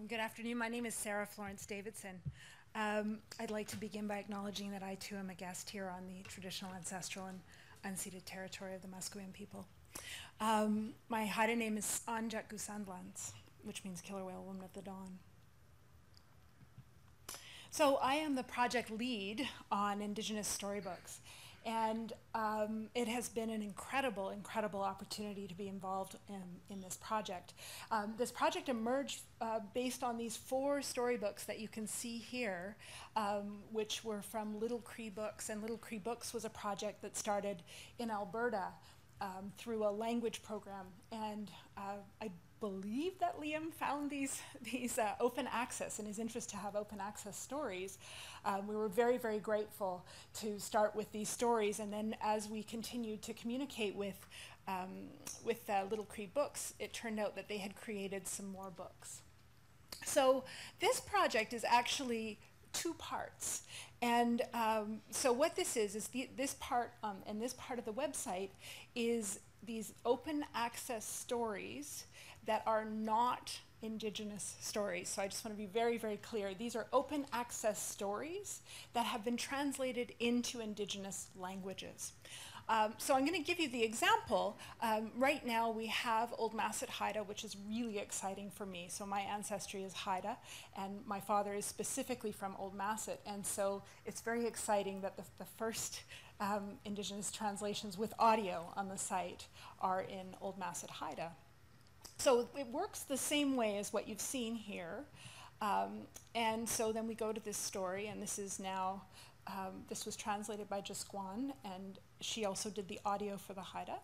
Good afternoon. My name is Sara Davidson. I'd like to begin by acknowledging that I too am a guest here on the traditional, ancestral, and unceded territory of the Musqueam people. My Haida name is Anjak Gusandlans, which means Killer Whale Woman of the Dawn. So I am the project lead on Indigenous Storybooks, and it has been an incredible, incredible opportunity to be involved in this project. This project emerged based on these 4 storybooks that you can see here, which were from Little Cree Books, and Little Cree Books was a project that started in Alberta through a language program, and I believe that Liam found these open access in his interest to have open access stories. We were very, very grateful to start with these stories, and then as we continued to communicate with Little Cree Books, it turned out that they had created some more books. So this project is actually 2 parts. And so what this is this part, and this part of the website is these open access stories that are not Indigenous stories. So I just want to be very, very clear. These are open access stories that have been translated into Indigenous languages. So I'm going to give you the example. Right now we have Old Masset Haida, which is really exciting for me. So my ancestry is Haida, and my father is specifically from Old Masset. And so it's very exciting that the first Indigenous translations with audio on the site are in Old Masset Haida. So it works the same way as what you've seen here. And so then we go to this story, and this is now, this was translated by Jisquan, and she also did the audio for the Haida.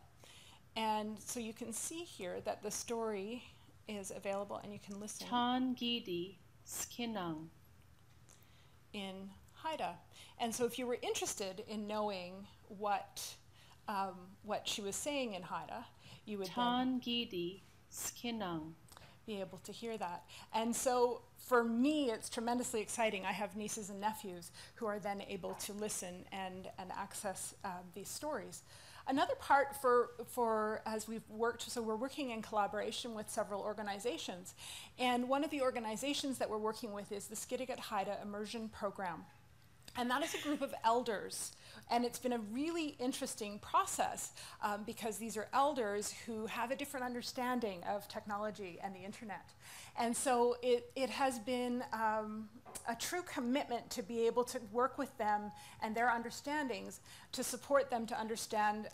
And so you can see here that the story is available, and you can listen. Tan Gidi Skinang. In Haida. And so if you were interested in knowing what she was saying in Haida, you would Tan Gidi Skinang. Be able to hear that. And so for me, it's tremendously exciting. I have nieces and nephews who are then able to listen and access these stories. Another part for as we've worked, so we're working in collaboration with several organizations. And one of the organizations that we're working with is the Skidegate Haida Immersion Program. And that is a group of elders. And it's been a really interesting process because these are elders who have a different understanding of technology and the internet. And so it has been a true commitment to be able to work with them and their understandings to support them to understand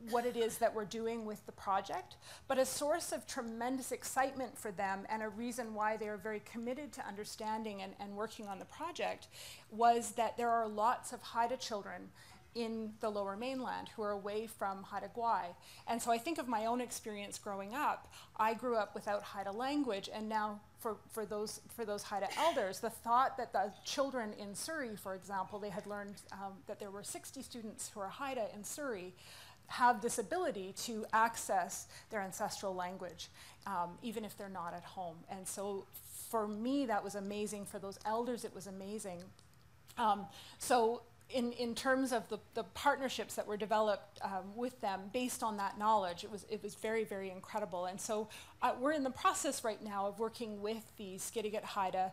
what it is that we're doing with the project, but a source of tremendous excitement for them and a reason why they are very committed to understanding and working on the project was that there are lots of Haida children in the Lower Mainland who are away from Haida Gwaii. And so I think of my own experience growing up. I grew up without Haida language, and now for those Haida elders, the thought that the children in Surrey, for example, they had learned that there were 60 students who are Haida in Surrey, have this ability to access their ancestral language, even if they're not at home. And so for me, that was amazing. For those elders, it was amazing. So in terms of the partnerships that were developed with them based on that knowledge, it was very, very incredible. And so we're in the process right now of working with the Skidegate Haida,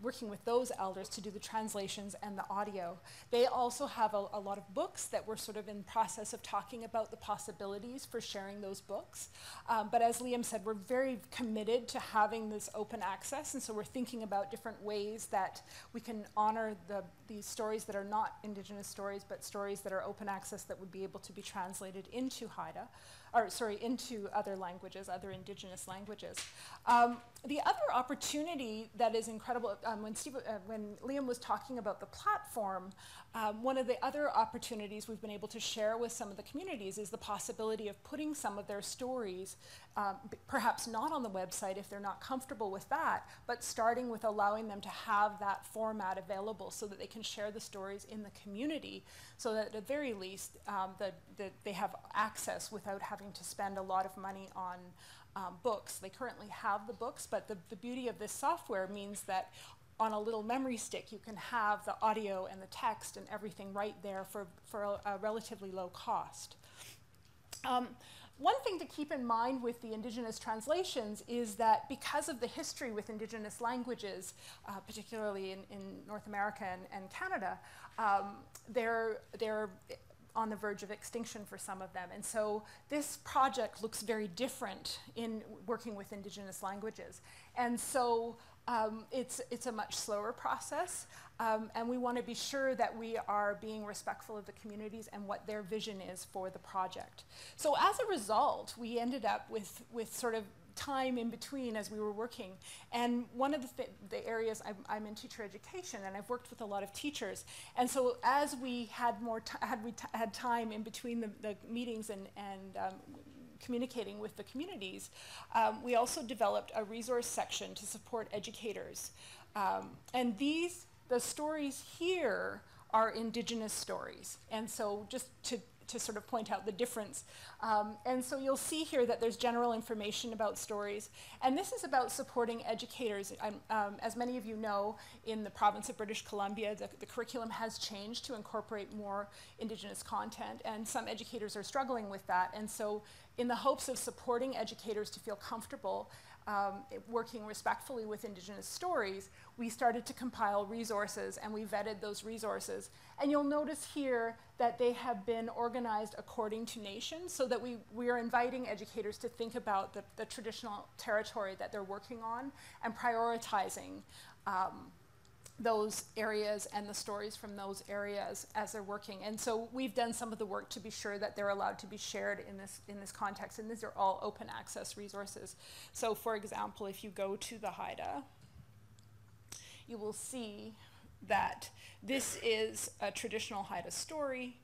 working with those elders to do the translations and the audio. They also have a lot of books that we're sort of in process of talking about the possibilities for sharing those books. But as Liam said, we're very committed to having this open access, and so we're thinking about different ways that we can honor these stories that are not Indigenous stories, but stories that are open access that would be able to be translated into Haida, or sorry, into other languages, other Indigenous languages. The other opportunity that is incredible, when Liam was talking about the platform, one of the other opportunities we've been able to share with some of the communities is the possibility of putting some of their stories, perhaps not on the website if they're not comfortable with that, but starting with allowing them to have that format available so that they can share the stories in the community, so that at the very least that they have access without having to spend a lot of money on books. They currently have the books, but the beauty of this software means that on a little memory stick you can have the audio and the text and everything right there for a relatively low cost. One thing to keep in mind with the Indigenous translations is that because of the history with Indigenous languages, particularly in North America and Canada, they're on the verge of extinction for some of them. And so this project looks very different in working with Indigenous languages. And so it's a much slower process, and we want to be sure that we are being respectful of the communities and what their vision is for the project. So as a result, we ended up with sort of time in between as we were working. And one of the areas, I'm in teacher education, and I've worked with a lot of teachers. And so as we had had time in between the meetings and communicating with the communities, we also developed a resource section to support educators. And the stories here are Indigenous stories. And so just to sort of point out the difference. And so you'll see here that there's general information about stories. And this is about supporting educators. As many of you know, in the province of British Columbia, the curriculum has changed to incorporate more Indigenous content, and some educators are struggling with that. And so in the hopes of supporting educators to feel comfortable working respectfully with Indigenous stories, we started to compile resources, and we vetted those resources. And you'll notice here that they have been organized according to nations, so that we are inviting educators to think about the traditional territory that they're working on and prioritizing those areas and the stories from those areas as they're working. And so we've done some of the work to be sure that they're allowed to be shared in this context, and these are all open access resources. So for example, if you go to the Haida, you will see that this is a traditional Haida story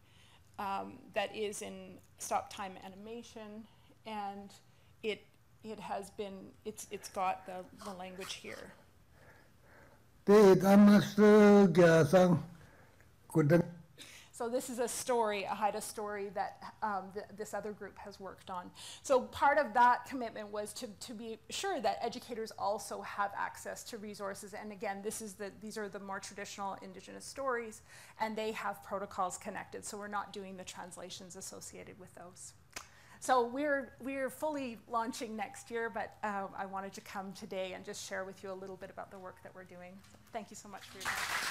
that is in stop time animation, and it's got the language here. So this is a story, a Haida story that this other group has worked on. So part of that commitment was to be sure that educators also have access to resources. And again, these are the more traditional Indigenous stories, and they have protocols connected. So we're not doing the translations associated with those. So we're fully launching next year, but I wanted to come today and just share with you a little bit about the work that we're doing. So thank you so much for your time.